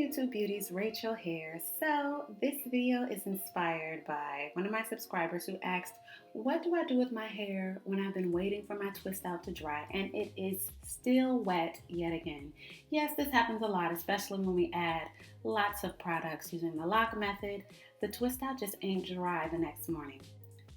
YouTube beauties, Rachel here. So this video is inspired by one of my subscribers who asked, what do I do with my hair when I've been waiting for my twist out to dry and it is still wet yet again? Yes, this happens a lot, especially when we add lots of products using the lock method. The twist out just ain't dry the next morning.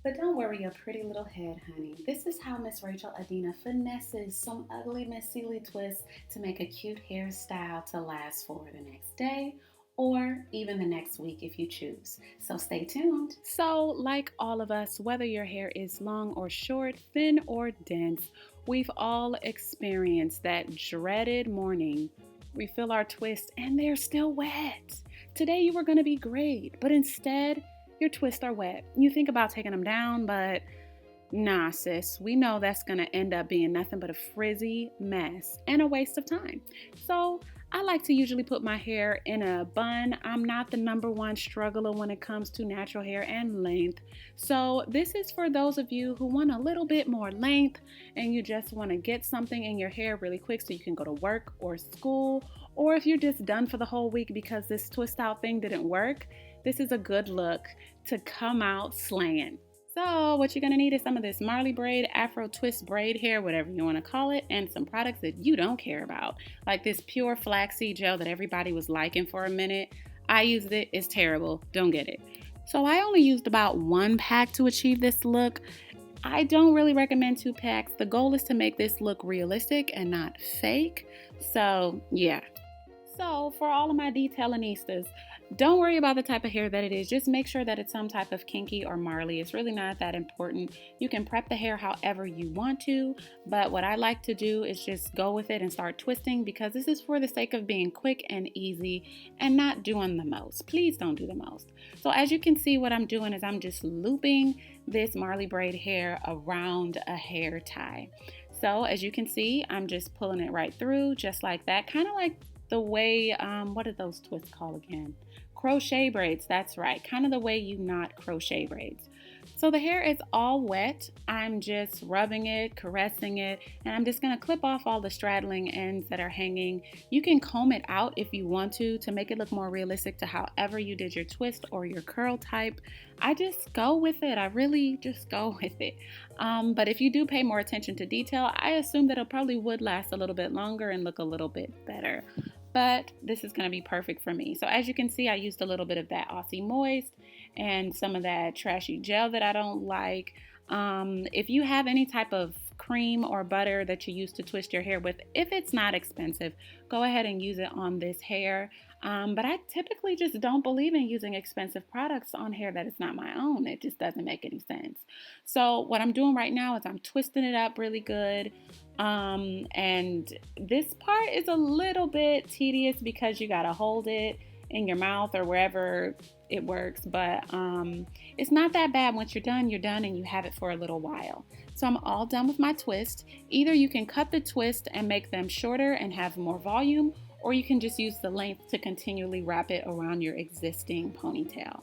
But don't worry your pretty little head, honey. This is how Miss Rachel Adina finesses some ugly Miss Sealy twists to make a cute hairstyle to last for the next day or even the next week if you choose. So stay tuned. So like all of us, whether your hair is long or short, thin or dense, we've all experienced that dreaded morning. We fill our twists and they're still wet. Today you were going to be great, but instead, your twists are wet. You think about taking them down, but nah, sis. We know that's going to end up being nothing but a frizzy mess and a waste of time. So I like to usually put my hair in a bun. I'm not the #1 struggler when it comes to natural hair and length. So this is for those of you who want a little bit more length and you just want to get something in your hair really quick so you can go to work or school, or if you're just done for the whole week because this twist out thing didn't work. This is a good look to come out slaying. So what you're going to need is some of this Marley braid, Afro twist braid hair, whatever you want to call it, and some products that you don't care about. Like this pure flaxseed gel that everybody was liking for a minute. I used it. It's terrible. Don't get it. So I only used about 1 pack to achieve this look. I don't really recommend 2 packs. The goal is to make this look realistic and not fake. So yeah. So for all of my detailistas, don't worry about the type of hair that it is. Just make sure that it's some type of kinky or Marley. It's really not that important. You can prep the hair however you want to, but what I like to do is just go with it and start twisting because this is for the sake of being quick and easy and not doing the most. Please don't do the most. So as you can see, what I'm doing is I'm just looping this Marley braid hair around a hair tie. So as you can see, I'm just pulling it right through just like that, kind of like the way, what are those twists called again? Crochet braids, that's right. Kind of the way you knot crochet braids. So the hair is all wet. I'm just rubbing it, caressing it, and I'm just going to clip off all the straddling ends that are hanging. You can comb it out if you want to make it look more realistic to however you did your twist or your curl type. I just go with it. I really just go with it. But if you do pay more attention to detail, I assume that it probably would last a little bit longer and look a little bit better. But this is going to be perfect for me. So as you can see, I used a little bit of that Aussie Moist and some of that trashy gel that I don't like. If you have any type of cream or butter that you use to twist your hair with, if it's not expensive, go ahead and use it on this hair. But I typically just don't believe in using expensive products on hair that is not my own. It just doesn't make any sense. So what I'm doing right now is I'm twisting it up really good. And this part is a little bit tedious because you got to hold it in your mouth or wherever it works, but it's not that bad. Once you're done and you have it for a little while. So I'm all done with my twist. Either you can cut the twist and make them shorter and have more volume, or you can just use the length to continually wrap it around your existing ponytail.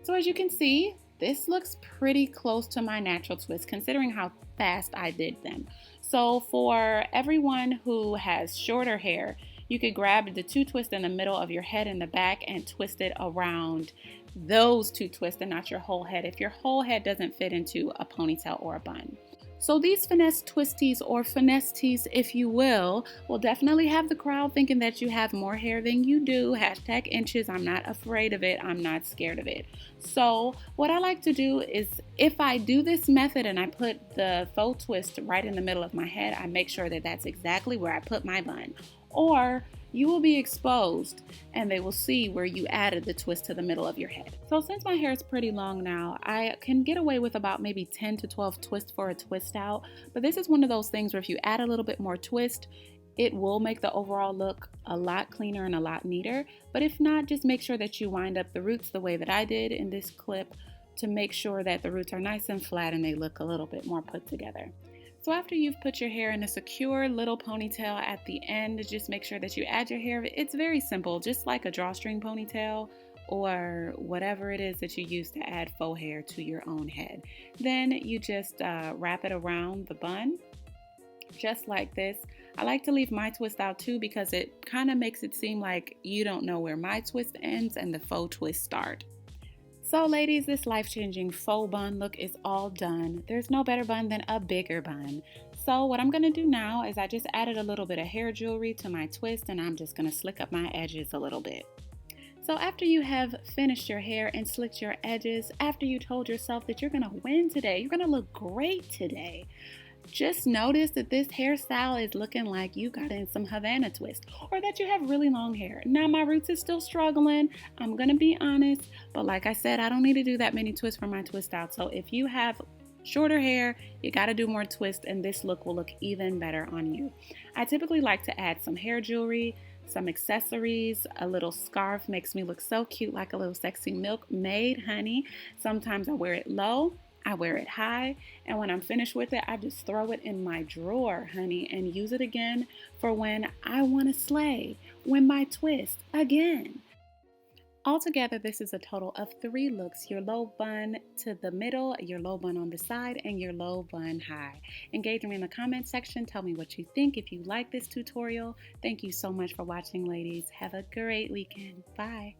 So as you can see, this looks pretty close to my natural twist considering how fast I did them. So for everyone who has shorter hair, you could grab the 2 twists in the middle of your head and the back and twist it around those 2 twists and not your whole head if your whole head doesn't fit into a ponytail or a bun. So these finesse twisties or finesse tees, if you will definitely have the crowd thinking that you have more hair than you do. #inches. I'm not afraid of it. I'm not scared of it. So what I like to do is if I do this method and I put the faux twist right in the middle of my head, I make sure that that's exactly where I put my bun. Or you will be exposed and they will see where you added the twist to the middle of your head. So since my hair is pretty long now, I can get away with about maybe 10 to 12 twists for a twist out. But this is one of those things where if you add a little bit more twist, it will make the overall look a lot cleaner and a lot neater. But if not, just make sure that you wind up the roots the way that I did in this clip to make sure that the roots are nice and flat and they look a little bit more put together. So after you've put your hair in a secure little ponytail at the end, just make sure that you add your hair. It's very simple, just like a drawstring ponytail or whatever it is that you use to add faux hair to your own head. Then you just wrap it around the bun, just like this. I like to leave my twist out too because it kind of makes it seem like you don't know where my twist ends and the faux twist start. So ladies, this life-changing faux bun look is all done. There's no better bun than a bigger bun. So what I'm going to do now is I just added a little bit of hair jewelry to my twist, and I'm just going to slick up my edges a little bit. So after you have finished your hair and slicked your edges, after you told yourself that you're going to win today, you're going to look great today, just notice that this hairstyle is looking like you got in some Havana twist or that you have really long hair. Now my roots is still struggling, I'm gonna be honest, but like I said, I don't need to do that many twists for my twist out. So if you have shorter hair, you gotta do more twists and this look will look even better on you. I typically like to add some hair jewelry, some accessories, a little scarf makes me look so cute like a little sexy milkmaid honey. Sometimes I wear it low, I wear it high, and when I'm finished with it, I just throw it in my drawer, honey, and use it again for when I want to slay, when my twist again. Altogether, this is a total of 3 looks: your low bun to the middle, your low bun on the side, and your low bun high. Engage me in the comment section. Tell me what you think if you like this tutorial. Thank you so much for watching, ladies. Have a great weekend. Bye.